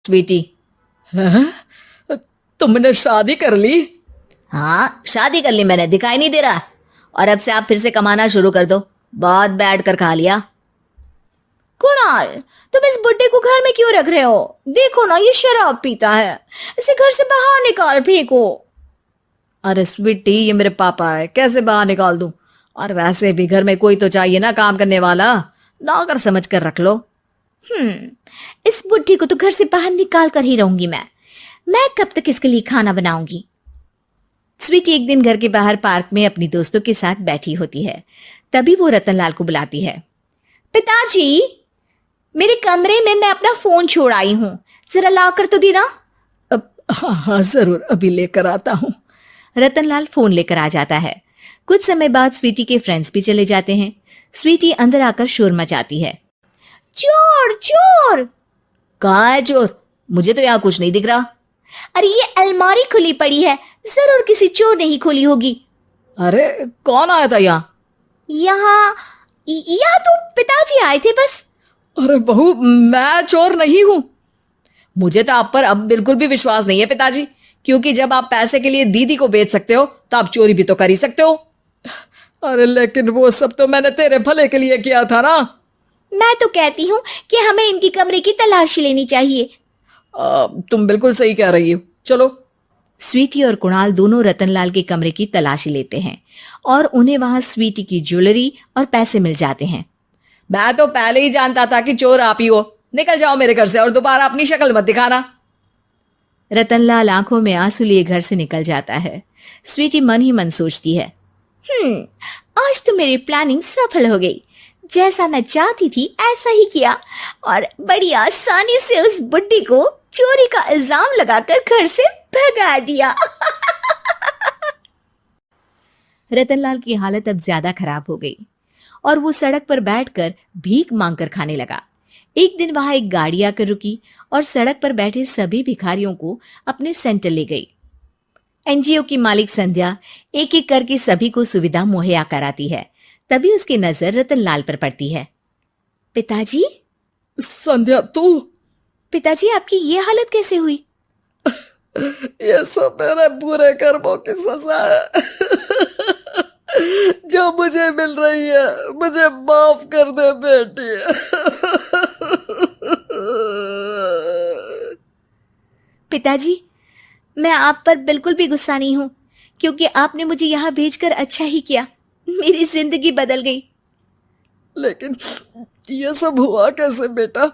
स्वीटी। हैं? तुमने शादी कर ली? हाँ, शादी कर ली मैंने, दिखाई नहीं दे रहा? और अब से आप फिर से कमाना शुरू कर दो, बहुत बैठ कर खा लिया। कुणाल, तुम इस बुड्ढे को घर में क्यों रख रहे हो? देखो ना, ये शराब पीता है, इसे घर से बाहर निकाल फेंको। अरे स्वीटी, ये मेरे पापा है, कैसे बाहर निकाल दूं? और वैसे भी घर में कोई तो चाहिए ना काम करने वाला, नौकर समझ कर रख लो। इस बुड्ढी को तो घर से बाहर निकाल कर ही रहूंगी मैं कब तक इसके लिए खाना बनाऊंगी? स्वीटी एक दिन घर के बाहर पार्क में अपनी दोस्तों के साथ बैठी होती है। तभी वो रतनलाल को बुलाती है। पिताजी, मेरे कमरे में मैं अपना फोन छोड़ आई हूं, जरा ला कर तो देना। हाँ हाँ जरूर, अभी लेकर आता हूँ। रतनलाल फोन लेकर आ जाता है। कुछ समय बाद स्वीटी के फ्रेंड्स भी चले जाते हैं। स्वीटी अंदर आकर शोर मचाती है। चोर चोर! कहाँ है चोर? मुझे तो यहाँ कुछ नहीं दिख रहा। अरे ये अलमारी खुली पड़ी है, जरूर किसी चोर ने ही खोली होगी। अरे कौन आया था यहाँ? यहाँ तो पिताजी आए थे बस। अरे बहू, मैं चोर नहीं हूँ। मुझे तो आप पर अब बिल्कुल भी विश्वास नहीं है पिताजी, क्योंकि जब आप पैसे के लिए दीदी को बेच सकते हो तो आप चोरी भी तो कर ही सकते हो। अरे लेकिन वो सब तो मैंने तेरे भले के लिए किया था ना। मैं तो कहती हूँ कि हमें इनकी कमरे की तलाशी लेनी चाहिए। तुम बिल्कुल सही कह रही हो, चलो। स्वीटी और कुणाल दोनों रतनलाल के कमरे की तलाशी लेते हैं और उन्हें वहां स्वीटी की ज्वेलरी और पैसे मिल जाते हैं। मैं तो पहले ही जानता था कि चोर आप ही हो। निकल जाओ मेरे घर से और दोबारा अपनी शक्ल मत दिखाना। रतनलाल आंखों में आंसू लिए घर से निकल जाता है। स्वीटी मन ही मन सोचती है, आज तो मेरी प्लानिंग सफल हो गई। जैसा मैं चाहती थी ऐसा ही किया और बड़ी आसानी से उस बुड्ढी को चोरी का इल्जाम लगाकर घर से भगा दिया। रतनलाल की हालत अब ज्यादा खराब हो गई और वो सड़क पर बैठकर भीख मांगकर खाने लगा। एक दिन वहां एक गाड़ी आकर रुकी और सड़क पर बैठे सभी भिखारियों को अपने सेंटर ले गई। एनजीओ की मालिक संध्या एक एक करके सभी को सुविधा मुहैया कराती है। तभी उसकी नजर रतनलाल पर पड़ती है। पिताजी? संध्या, तू? पिताजी, आपकी ये हालत कैसे हुई? ये सब मेरे बुरे कर्मों की सजा है जो मुझे मिल रही है। मुझे माफ कर दे बेटी। पिताजी, मैं आप पर बिल्कुल भी गुस्सा नहीं हूं, क्योंकि आपने मुझे यहां भेजकर अच्छा ही किया। मेरी जिंदगी बदल गई। लेकिन ये सब हुआ कैसे बेटा?